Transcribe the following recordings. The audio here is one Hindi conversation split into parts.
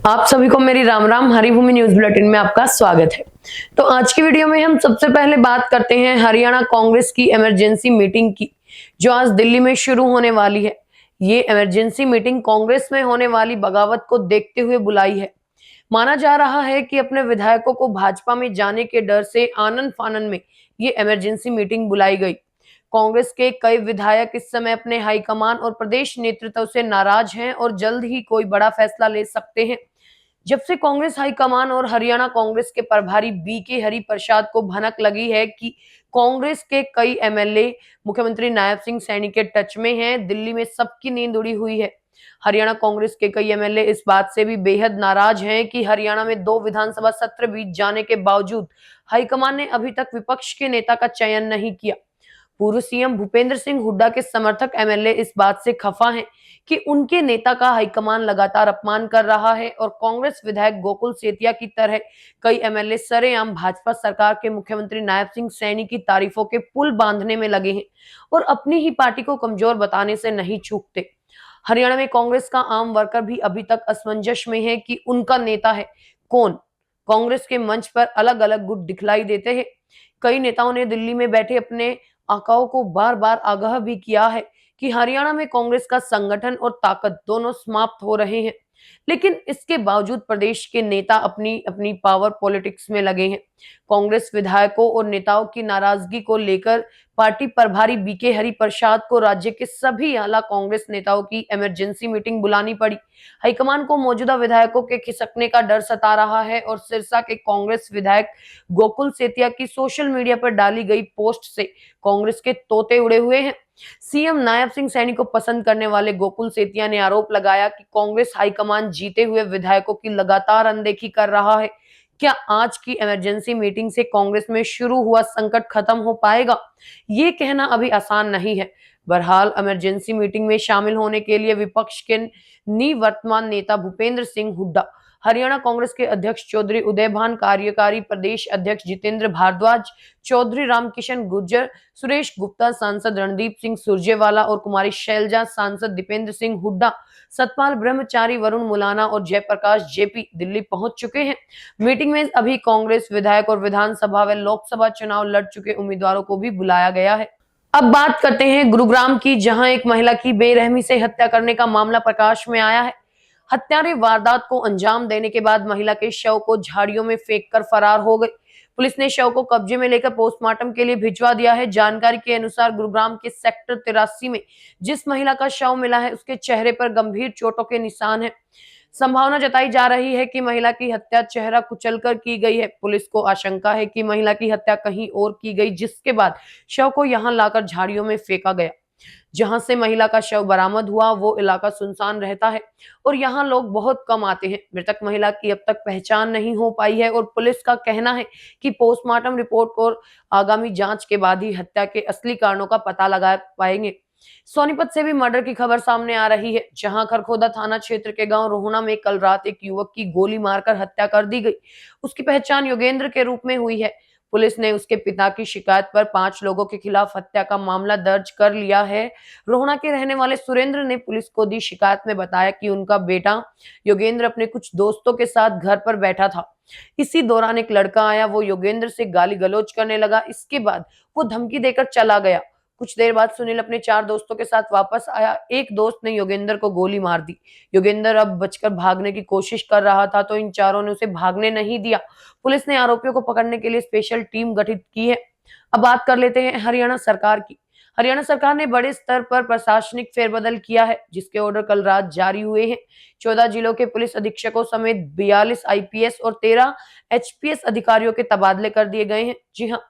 आप सभी को मेरी राम राम। हरिभूमि न्यूज बुलेटिन में आपका स्वागत है। तो आज की वीडियो में हम सबसे पहले बात करते हैं हरियाणा कांग्रेस की इमरजेंसी मीटिंग की, जो आज दिल्ली में शुरू होने वाली है। ये इमरजेंसी मीटिंग कांग्रेस में होने वाली बगावत को देखते हुए बुलाई है। माना जा रहा है कि अपने विधायकों को भाजपा में जाने के डर से आनन फानन में ये इमरजेंसी मीटिंग बुलाई गई। कांग्रेस के कई विधायक इस समय अपने हाईकमान और प्रदेश नेतृत्व से नाराज हैं और जल्द ही कोई बड़ा फैसला ले सकते हैं। जब से कांग्रेस हाईकमान और हरियाणा कांग्रेस के प्रभारी बीके हरिप्रसाद को भनक लगी है कि कांग्रेस के कई एमएलए मुख्यमंत्री नायब सिंह सैनी के टच में हैं, दिल्ली में सबकी नींद उड़ी हुई है। हरियाणा कांग्रेस के कई एमएलए इस बात से भी बेहद नाराज हैं कि हरियाणा में 2 विधानसभा सत्र बीत जाने के बावजूद हाईकमान ने अभी तक विपक्ष के नेता का चयन नहीं किया। पूर्व सीएम भूपेंद्र सिंह हुड्डा के समर्थक एमएलए इस बात से खफा हैं कि उनके नेता का हाईकमान लगातार अपमान कर रहा है और कांग्रेस विधायक गोकुल सेतिया की तरह कई एमएलए सरेआम भाजपा सरकार के मुख्यमंत्री नायब सिंह सैनी की तारीफों के पुल बांधने में लगे हैं और अपनी ही पार्टी को कमजोर बताने से नहीं चूकते। हरियाणा में कांग्रेस का आम वर्कर भी अभी तक असमंजस में है कि उनका नेता है कौन। कांग्रेस के मंच पर अलग अलग गुट दिखलाई देते हैं। कई नेताओं ने दिल्ली में बैठे अपने आकाओं को बार बार आगाह भी किया है कि हरियाणा में कांग्रेस का संगठन और ताकत दोनों समाप्त हो रहे हैं, लेकिन इसके बावजूद प्रदेश के नेता अपनी अपनी पावर पॉलिटिक्स में लगे हैं। कांग्रेस विधायकों और नेताओं की नाराजगी को लेकर पार्टी प्रभारी बीके हरिप्रसाद को राज्य के सभी आला कांग्रेस नेताओं की इमरजेंसी मीटिंग बुलानी पड़ी। हाईकमान को मौजूदा विधायकों के खिसकने का डर सता रहा है और सिरसा के कांग्रेस विधायक गोकुल सेतिया की सोशल मीडिया पर डाली गई पोस्ट से कांग्रेस के तोते उड़े हुए हैं। सीएम नायब सिंह सैनी को पसंद करने वाले गोकुल सेतिया ने आरोप लगाया कि कांग्रेस हाईकमान जीते हुए विधायकों की लगातार अनदेखी कर रहा है। क्या आज की इमरजेंसी मीटिंग से कांग्रेस में शुरू हुआ संकट खत्म हो पाएगा? ये कहना अभी आसान नहीं है। बहरहाल इमरजेंसी मीटिंग में शामिल होने के लिए विपक्ष के निवर्तमान नेता भूपेंद्र सिंह हुड्डा, हरियाणा कांग्रेस के अध्यक्ष चौधरी उदयभान, कार्यकारी प्रदेश अध्यक्ष जितेंद्र भारद्वाज, चौधरी रामकिशन गुर्जर, सुरेश गुप्ता, सांसद रणदीप सिंह सुरजेवाला और कुमारी शैलजा, सांसद दीपेंद्र सिंह हुड्डा, सतपाल ब्रह्मचारी, वरुण मुलाना और जयप्रकाश जेपी दिल्ली पहुंच चुके हैं। मीटिंग में अभी कांग्रेस विधायक और विधानसभा व लोकसभा चुनाव लड़ चुके उम्मीदवारों को भी बुलाया गया है। अब बात करते हैं गुरुग्राम की, जहां एक महिला की बेरहमी से हत्या करने का मामला प्रकाश में आया है। हत्यारे वारदात को अंजाम देने के बाद महिला के शव को झाड़ियों में फेंककर फरार हो गई। पुलिस ने शव को कब्जे में लेकर पोस्टमार्टम के लिए भिजवा दिया है। जानकारी के अनुसार गुरुग्राम के सेक्टर 83 में जिस महिला का शव मिला है, उसके चेहरे पर गंभीर चोटों के निशान हैं। संभावना जताई जा रही है कि महिला की हत्या चेहरा कुचलकर की गई है। पुलिस को आशंका है कि महिला की हत्या कहीं और की गई, जिसके बाद शव को यहां लाकर झाड़ियों में फेंका गया। जहां से महिला का शव बरामद हुआ वो इलाका सुनसान रहता है और यहाँ लोग बहुत कम आते हैं। मृतक महिला की अब तक पहचान नहीं हो पाई है और पुलिस का कहना है कि पोस्टमार्टम रिपोर्ट और आगामी जांच के बाद ही हत्या के असली कारणों का पता लगा पाएंगे। सोनीपत से भी मर्डर की खबर सामने आ रही है, जहां खरखोदा थाना क्षेत्र के गांव रोहना में कल रात एक युवक की गोली मारकर हत्या कर दी गई। उसकी पहचान योगेंद्र के रूप में हुई है। पुलिस ने उसके पिता की शिकायत पर 5 लोगों के खिलाफ हत्या का मामला दर्ज कर लिया है। रोहना के रहने वाले सुरेंद्र ने पुलिस को दी शिकायत में बताया कि उनका बेटा योगेंद्र अपने कुछ दोस्तों के साथ घर पर बैठा था। इसी दौरान एक लड़का आया, वो योगेंद्र से गाली गलौज करने लगा। इसके बाद वो धमकी देकर चला गया। कुछ देर बाद सुनील अपने 4 दोस्तों के साथ वापस आया। एक दोस्त ने योगेंद्र को गोली मार दी। योगेंद्र अब बचकर भागने की कोशिश कर रहा था, तो इन चारों ने उसे भागने नहीं दिया। पुलिस ने आरोपियों को पकड़ने के लिए स्पेशल टीम गठित की है। अब बात कर लेते हैं हरियाणा सरकार की। हरियाणा सरकार ने बड़े स्तर पर प्रशासनिक फेरबदल किया है, जिसके ऑर्डर कल रात जारी हुए हैं। 14 जिलों के पुलिस अधीक्षकों समेत 42 आईपीएस और 13 एचपीएस अधिकारियों के तबादले कर दिए गए हैं। जी हाँ,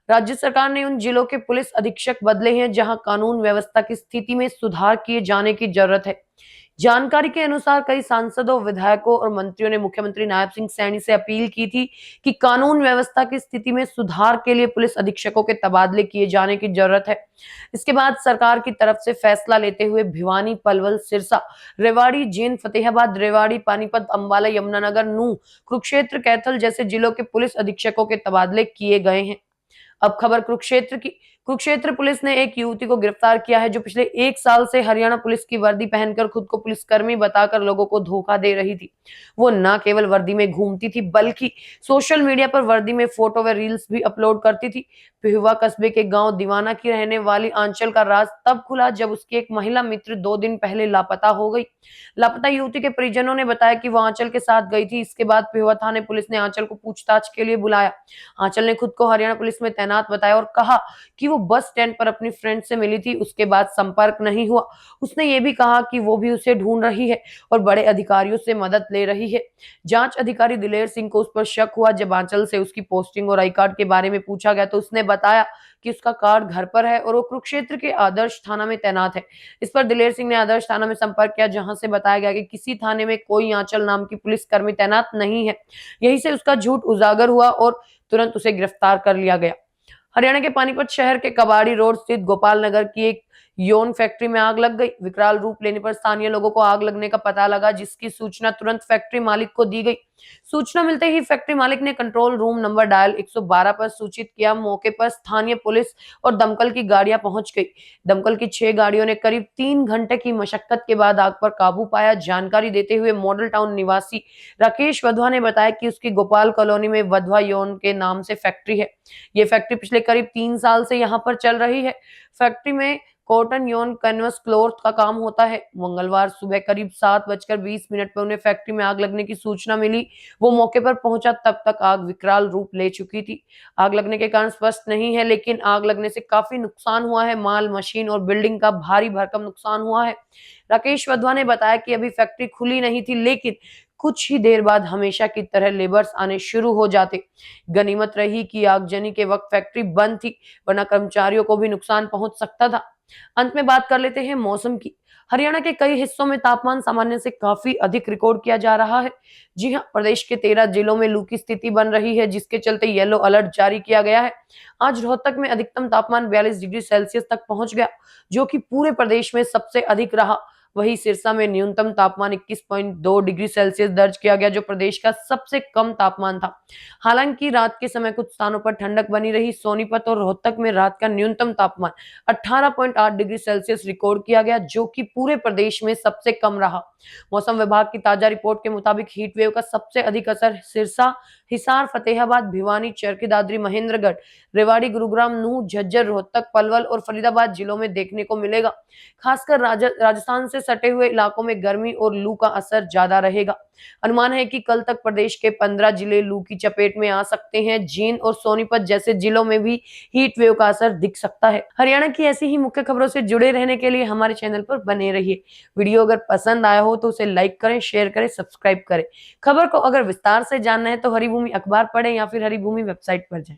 राज्य सरकार ने उन जिलों के पुलिस अधीक्षक बदले हैं जहां कानून व्यवस्था की स्थिति में सुधार किए जाने की जरूरत है। जानकारी के अनुसार कई सांसदों, विधायकों और मंत्रियों ने मुख्यमंत्री नायब सिंह सैनी से अपील की थी कि कानून व्यवस्था की स्थिति में सुधार के लिए पुलिस अधीक्षकों के तबादले किए जाने की जरूरत है। इसके बाद सरकार की तरफ से फैसला लेते हुए भिवानी, पलवल, सिरसा, रेवाड़ी, जींद, फतेहाबाद, रेवाड़ी, पानीपत, अंबाला, यमुनानगर, नूंह, कुरुक्षेत्र, कैथल जैसे जिलों के पुलिस अधीक्षकों के तबादले किए गए हैं। अब खबर कुरुक्षेत्र की। कुरुक्षेत्र पुलिस ने एक युवती को गिरफ्तार किया है जो पिछले 1 साल से हरियाणा पुलिस की वर्दी पहनकर खुद को पुलिसकर्मी बताकर लोगों को धोखा दे रही थी। वो न केवल वर्दी में घूमती थी बल्कि सोशल मीडिया पर वर्दी में फोटो व रील्स भी अपलोड करती थी। पिहुआ कस्बे के गांव दीवाना की रहने वाली आंचल का राज तब खुला जब उसकी एक महिला मित्र 2 दिन पहले लापता हो गई। लापता युवती के परिजनों ने बताया कि वो आंचल के साथ गई थी। इसके बाद पिहुआ थाने पुलिस ने आंचल को पूछताछ के लिए बुलाया। आंचल ने खुद को हरियाणा पुलिस में तैनात बताया और कहा कि वो बस स्टैंड पर अपनी फ्रेंड से मिली थी। उसके बाद संपर्क नहीं हुआ। उसने ये भी कहा कि वो भी उसे ढूंढ रही है और बड़े अधिकारियों से मदद ले रही है। जांच अधिकारी दिलेर सिंह को उस पर शक हुआ। जब आंचल से उसकी पोस्टिंग और आई कार्ड के बारे में पूछा गया तो उसने बताया कि उसका कार्ड घर पर है और वो कुरुक्षेत्र के आदर्श थाना में तैनात है। इस पर दिलेर सिंह ने आदर्श थाना में संपर्क किया, जहां से बताया गया कि किसी थाने में कोई आंचल नाम की पुलिसकर्मी तैनात नहीं है। यहीं से उसका झूठ उजागर हुआ और तुरंत उसे गिरफ्तार कर लिया गया। हरियाणा के पानीपत शहर के कबाड़ी रोड स्थित गोपाल नगर की एक यौन फैक्ट्री में आग लग गई। विकराल रूप लेने पर स्थानीय लोगों को आग लगने का पता लगा, जिसकी सूचना तुरंत फैक्ट्री मालिक को दी गई। सूचना मिलते ही फैक्ट्री मालिक ने कंट्रोल रूम नंबर डायल 112 पर सूचित किया। मौके पर स्थानीय पुलिस और दमकल की गाड़ियां पहुंच गई। दमकल की 6 गाड़ियों ने करीब 3 घंटे की मशक्कत के बाद आग पर काबू पाया। जानकारी देते हुए मॉडल टाउन निवासी राकेश वधवा ने बताया कि उसकी गोपाल कॉलोनी में वधवा यौन के नाम से फैक्ट्री है। ये फैक्ट्री पिछले करीब 3 साल से यहाँ पर चल रही है। फैक्ट्री में कॉटन यौन कैनवस क्लॉथ का काम होता है। मंगलवार सुबह करीब 7:20 पर उन्हें फैक्ट्री में आग लगने की सूचना मिली। वो मौके पर पहुंचा, तब तक आग विकराल रूप ले चुकी थी। आग लगने के कारण स्पष्ट नहीं है, लेकिन आग लगने से काफी नुकसान हुआ है। माल, मशीन और बिल्डिंग का भारी भरकम नुकसान हुआ है। राकेश वधवा ने बताया कि अभी फैक्ट्री खुली नहीं थी, लेकिन कुछ ही देर बाद हमेशा की तरह लेबर्स आने शुरू हो जाते। गनीमत रही कि आगजनी के वक्त फैक्ट्री बंद थी, वरना कर्मचारियों को भी नुकसान पहुंच सकता था। अंत में बात कर लेते हैं मौसम की। हरियाणा के कई हिस्सों में तापमान सामान्य से काफी अधिक रिकॉर्ड किया जा रहा है। जी हां, प्रदेश के 13 जिलों में लू की स्थिति बन रही है, जिसके चलते येलो अलर्ट जारी किया गया है। आज रोहतक में अधिकतम तापमान 42 डिग्री सेल्सियस तक पहुंच गया, जो कि पूरे प्रदेश में सबसे अधिक रहा। वहीं सिरसा में न्यूनतम तापमान 21.2 डिग्री सेल्सियस दर्ज किया गया, जो प्रदेश का सबसे कम तापमान था। हालांकि रात के समय कुछ स्थानों पर ठंडक बनी रही। सोनीपत और रोहतक में रात का न्यूनतम तापमान 18.8 डिग्री सेल्सियस रिकॉर्ड किया गया, जो कि पूरे प्रदेश में सबसे कम रहा। मौसम विभाग की ताजा रिपोर्ट के मुताबिक हीट वेव का सबसे अधिक असर सिरसा, हिसार, फतेहाबाद, भिवानी, चरखी दादरी, महेंद्रगढ़, रेवाड़ी, गुरुग्राम, नूंह, झज्जर, रोहतक, पलवल और फरीदाबाद जिलों में देखने को मिलेगा। खासकर राजस्थान से सटे हुए इलाकों में गर्मी और लू का असर ज्यादा रहेगा। अनुमान है कि कल तक प्रदेश के 15 जिले लू की चपेट में आ सकते हैं। जींद और सोनीपत जैसे जिलों में भी हीट वेव का असर दिख सकता है। हरियाणा की ऐसी ही मुख्य खबरों से जुड़े रहने के लिए हमारे चैनल पर बने रहिए। वीडियो अगर पसंद आया हो तो उसे लाइक करें, शेयर करें, सब्सक्राइब करें। खबर को अगर विस्तार से जानना है तो हरिभूमि अखबार पढ़ें या फिर हरिभूमि वेबसाइट पर जाएं।